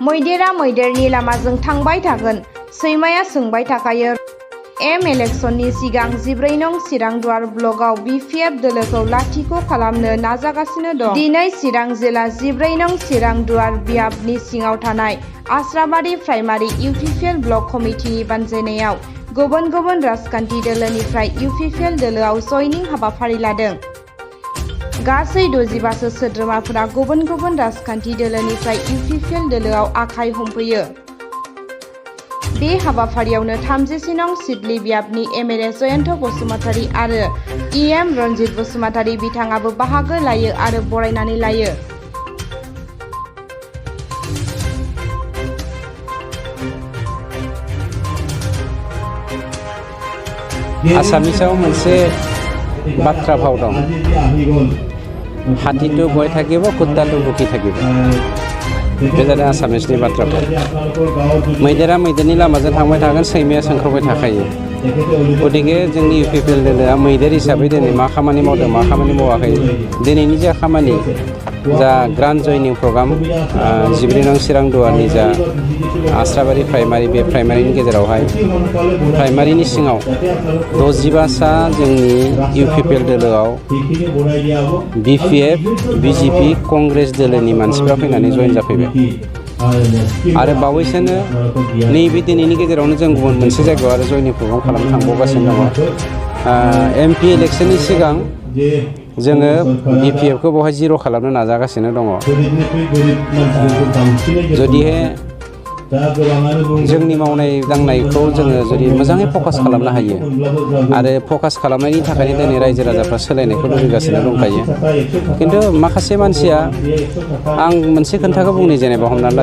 मैदेरा मैदेरनि लामाजों थांबाय थागोन, सैमाया सोंबाय थाखायो। इलेक्शननि सिगां 14 नं चिरांदुवार ब्लकआव बिपिएफ दोलोखौ लाथिख' खालामनो नाजागासिनो दं। दिनै चिरां जिल्ला 14 नं चिरांदुवार बियाबनि सिङाव थानाय आस्राबारि प्राइमारि इउपिपिएल ब्लक कमिटिनि बानजायनायाव गुबुन गुबुन राजखान्थि दोलोनिफ्राय इउपिपिएल दोलोआव जयनिं हाबाफारि लादों। गासै 65 सोद्रोमाफोरा गुबुन गुबुन राजखान्थि दोलोनिफ्राय इउपिपिएल दोलोआव आखाइ हमफैयो। बे हाबाफारियावनो 31 नं सिडली बियाबनि एमएलए जयन्त बसुमतारी आरो इएम रनजित बसुमतारी बिथाङाबो बाहागो लायो आरो बरायनानै लायो। आसामिसाव मोनसे बाथ्रा भाव दं, हाथिটো बय থাকিব कुत्ताটো भुखि থাকিব। बे जादों आसामिसनि बाथ्रा भाव। मैदेरा मैदेरनि लामाजों थांबाय थागोन, सैमाया सोंख्रबाय थाखायो। गतिके जोंनि इउपिपिएल दोलोआ मैदेर हिसाबै दिनै मा खामानि मावदों मा खामानि मावाखै, दिनैनि जा खामानि जा ग्रान्ड जयनिं प्रग्राम 14 नं चिरांदुवारनि जा आस्राबारि प्राइमारि, बे प्राइमारिनि गेजेरावहाय प्राइमारिनि सिङाव 65 सा जोंनि इउपिपिएल दोलोआव बिपिएफ, बिजेपि, कंग्रेस दोलोनि मानसिफ्रा फैनानै जयन जाफैबाय। आरो बावैसोनो नैबे दिनैनि गेजेरावनो जों गुबुन मोनसे जायगायाव आरो जयनिं प्रग्राम खालामनो थांबावगासिनो दङ। एमपि इलेक्शननि सिगां जोङो बिपिएफखौ बेवहाय जिर' खालामनो नाजागासिनो दङ। जुदिहे जोंनि मावनाय दांनायखौ जोङो जुदि मोजाङै फकास खालामनो हायो आरो फकास खालामनायनि थाखायनो दिनै रायजो राजाफ्रा सोलायनायखौ लुबैगासिनो दंखायो। खिन्थु माखासे मानसिया, आं मोनसे खोन्थाखौ बुंनि, जेनेबा हमना ला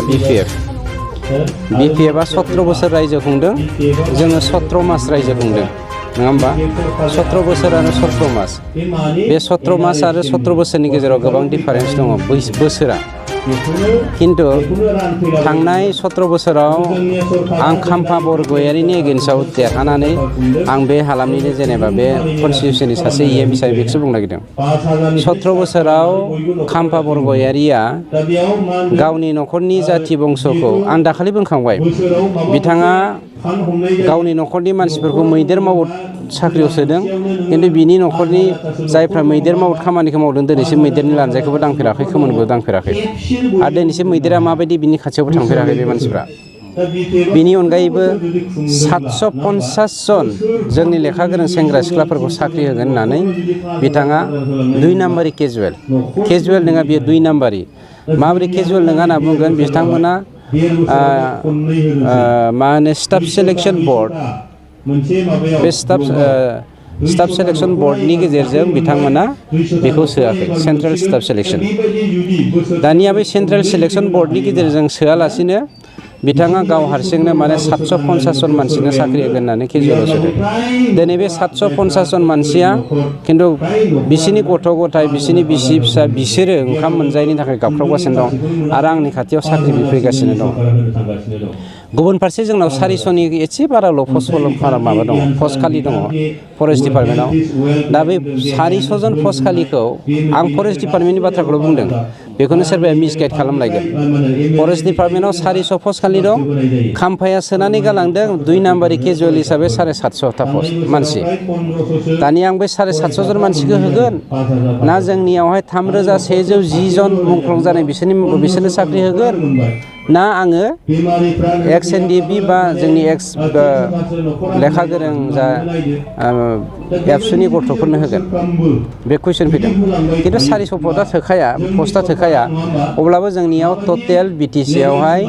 बिपिएफआ 17 बोसोर रायजो खुंदों, जोङो 17 मास रायजो खुंदों, नङा होमबा? 17 बोसोर आरो 17 मास। बे 17 मास आरो 17 बोसोरनि गेजेराव गोबां डिफारेन्स दङ बोसोरा। खिन्थु थांनाय 17 बोसोराव आं खाम्फा बरगयारिनि एगेन्स्टआव देरहानानै आं बे हालामनिनो जेनेबा बे कनस्टिटिउसननि सासे इएम हिसाबै बेखौसो बुंनो नागिरदों। 17 बोसोराव खाम्फा बरगयारिया गावनि न'खरनि जाथि बंस'खौ, आं दाखालि बुंखांबाय, बिथाङा गावनि न'खरनि मानसिफोरखौ मैदेर मावद साख्रियाव सोदों, खिन्थु बिनि न'खरनि जायफ्रा मैदेर मावद खामानिखौ मावदों दिनैसिम मैदेरनि लानजायखौबो दांफेराखै, खोमोनबो दांफेराखै, आरो दिनैसिम मैदेरा माबायदि बिनि खाथियावबो थांफेराखै बे मानसिफ्रा। बिनि अनगायैबो 750 जन जोंनि लेखा गोरों सेंग्रा सिख्लाफोरखौ साख्रि होगोन होननानै बिथाङा 2 नाम्बारि केजुवेल नङा, बियो 2 नाम्बारि। माबोरै केजुवेल नङा होनना बुंगोन, बिथांमोना मा होनो स्टाफ सेलेक्शन बर्ड, बे स्टाफ सेलेक्शन बर्डनि गेजेरजों बिथांमोना बेखौ सोआखै, सेन्ट्रेल स्टाफ सेलेक्शन। दानिया बे सेन्ट्रेल सेलेक्शन बर्डनि गेजेरजों सोआलासिनो बिथाङा गाव हारसिंनो माने 750 जन मानसिनो साख्रि होगोन होननानै केजुवेलाव सोदों। दिनै बे 750 जन मानसिया खिन्थु बिसिनि गथ' गथाय, बिसिनि बिसि फिसा, बिसोरो ओंखाम मोनजायैनि थाखाय गाबख्रावगासिनो दं आरो आंनि खाथियाव साख्रि बिफैगासिनो दं। गुबुन फारसे जोंनाव 400नि एसे बाराल' माबा दङ, पस्ट खालि दङ फरेस्ट डिपार्टमेन्टआव। दा बे 400 जन पस्ट खालिखौ आं फरेस्ट डिपार्टमेन्टनि बाथ्राखौल' बुंदों, बेखौनो सोरबाया मिसगाइड खालामलायगोन। फरेस्ट डिपार्टमेन्टआव 400 पस्ट खालि दं, खाम्फाया सोनानै गालांदों 2 नाम्बारि केजुवेल हिसाबै 750टा पस्ट मानसि। दानिया आं बे 750 जन मानसिखौ होगोन ना जोंनियावहाय 3110 जन मुंख्लं जानाय बिसोरनो साख्रि होगोन, ना आङो एक्स एनडिएफबि बा जोंनि एक्स लेखा गोरों जा एबसुनि गथ'फोरनो होगोन, बे कुइसन फैदों। खिन्थु 400 पस्टआ थोखाया, अब्लाबो जोंनियाव टटेल बिटिसिआवहाय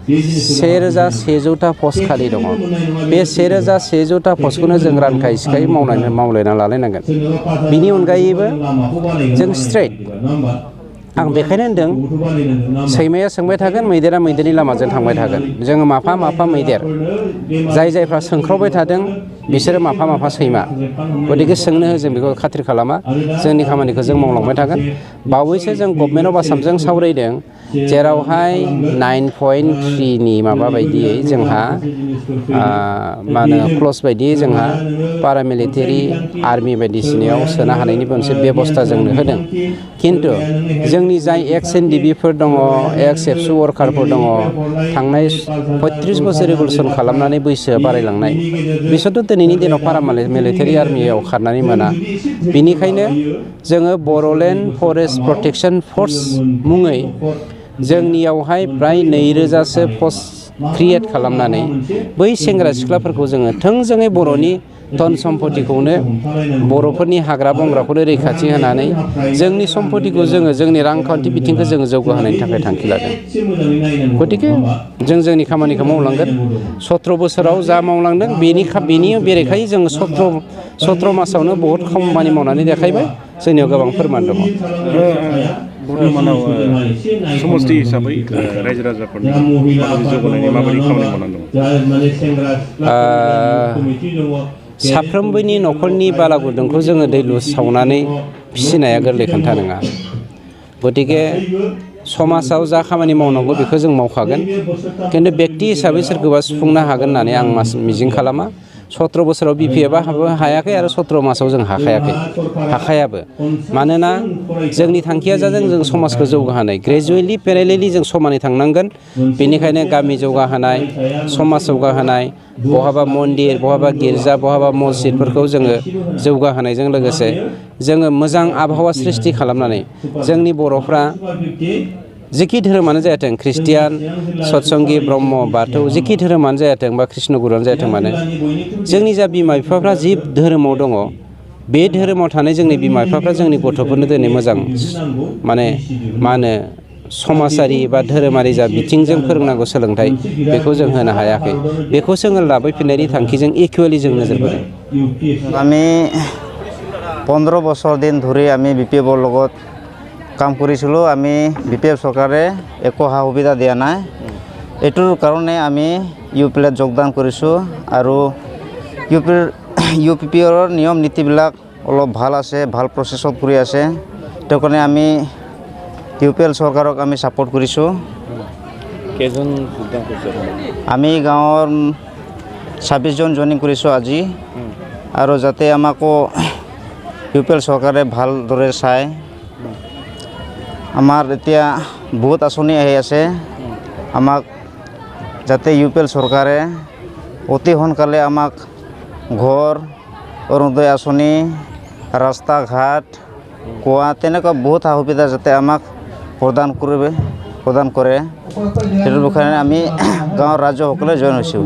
1100टा पस्ट खालि दङ। बे 1100टा पस्टखौनो जों रानखायै सिखायै मावलायना लालायनांगोन। बिनि अनगायैबो जों स्ट्रेट, आं बेखायनो होनदों सैमाया सोंबाय थागोन, मैदेरा मैदेरनि लामाजों थांबाय थागोन। जोङो माफा मैदेर, जायफ्रा सोंख्रावबाय थादों बिसोरो माफा सैमा। गतिके सोंनो हो, जों बेखौ खाथिर खालामा, जोंनि खामानिखौ जों मावलांबाय थागोन। बावैसो जों गभर्नमेन्ट अफ आसामजों सावरायदों जेरावहाय 9.3 माबा बायदियै जोंहा मा होनो क्लस बायदियै जोंहा पारामिलिटारि आर्मि बायदिसिनायाव सोनो हानायनि मोनसे बेबस्था जोंनो होदों खिन्थु जोंनि जाय एक्स एनडिबिफोर दङ एक्स एबसु वार्कारफोर दङ थांनाय 35 बोसोर रिभलुसन खालामनानै बैसोआ बारायलांनाय बिसोरथ' दिनैनि दिनाव पारामिलिटारि आर्मियाव खारनानै मोना बेनिखायनो जोङो बर'लेण्ड फरेस्ट प्रटेक्शन फर्स मुङै जोंनियावहाय प्राय 2000सो पस्ट क्रिएट खालामनानै बै सेंग्रा सिख्लाफोरखौ जोङो थोंजोङै बर'नि धन सम्पतिखौनो बर'फोरनि हाग्रा बंग्राखौनो रैखाथि होनानै जोंनि सम्पतिखौ जोङो जोंनि रांखान्थि बिथिंखौ जोङो जौगाहोनायनि थाखाय थांखि लादों गतिके जों जोंनि खामानिखौ मावलांगोन 17 बोसोराव जा मावलांदों बेनि बेरेखायै जों 17 मासावनो बहुद खामानि मावनानै देखायबाय जोंनियाव गोबां फोरमान दङ बर्तमानाव समस्ति हिसाबै रायजो राजाफोरनि जौगानायनि माबायदि खामानि मावनानै दङ साफ्रोमबोनि न'खरनि बाला गुदुंखौ जोङो दै लुस सावनानै फिसिनाया गोरलै खोथा नङा गतिके समाजाव जा खामानि मावनांगौ बेखौ जों मावखागोन खिन्थु बेक्ति हिसाबै सोरखौबा सुफुंनो हागोन होननानै आं मिजिं खालामा 17 बोसोराव बिपिएफआ हायाखै आरो 17 मासाव जों हाखायाबो मानोना जोंनि थांखिया जादों जों समाजखौ जौगाहोनाय ग्रेजुवेलि पेरेलेलि जों समानै थांनांगोन बेनिखायनो गामि जौगाहोनाय समाज जौगाहोनाय बहाबा मन्दिर बहाबा गिर्जा बहाबा मस्जिदफोरखौ जोङो जौगाहोनायजों लोगोसे जोङो मोजां आबहावा सृष्टि खालामनानै जोंनि बर'फ्रा जिखि धोरोमानो जायाथों ख्रिस्टियान सतसंगि ब्रह्म बाथौ जिखि धोरोमानो जायाथों बा कृष्ण गुरुआनो जायाथों मानो जोंनि जा बिमा बिफाफ्रा जि धोरोमाव दङ बे धोरोमाव थानाय जोंनि बिमा बिफाफ्रा जोंनि गथ'फोरनो दिनै मोजां माने मा होनो समाजारि बा धोरोमारि जा बिथिंजों फोरोंनांगौ सोलोंथाइ बेखौ जों होनो हायाखै बेखौ जोङो लाबोफिननायनि थांखिजों इकुवेलि जों नोजोर बोदों আমি 15 বছৰ দিন ধৰি আমি বিপিএফৰ লগত কাম কৰিছিলোঁ আমি বিপিএফ চৰকাৰে একো সা সুবিধা দিয়া নাই এইটোৰ কাৰণে আমি ইউপিএলত যোগদান কৰিছোঁ আৰু ইউপিপিৰ নিয়ম নীতিবিলাক অলপ ভাল আছে ভাল প্ৰচেছত কৰি আছে সেইটো কাৰণে আমি ইউপিএল চৰকাৰক আমি ছাপোৰ্ট কৰিছোঁ কেইজন যোগদান কৰিছে আমি গাঁৱৰ 26 জন জইনিং কৰিছোঁ আজি আৰু যাতে আমাকো ইউপিএল চৰকাৰে ভালদৰে চায় আমাৰ এতিয়া বহুত আঁচনি আহি আছে আমাক যাতে ইউপিএল চৰকাৰে অতি সোনকালে আমাক ঘৰ অৰুণোদয় আঁচনি ৰাস্তা ঘাট কুঁৱা তেনেকুৱা বহুত সা সুবিধা যাতে আমাক প্ৰদান কৰে সেইটোৰ বিষয়ে আমি গাঁৱৰ ৰাইজসকলে জইন হৈছোঁ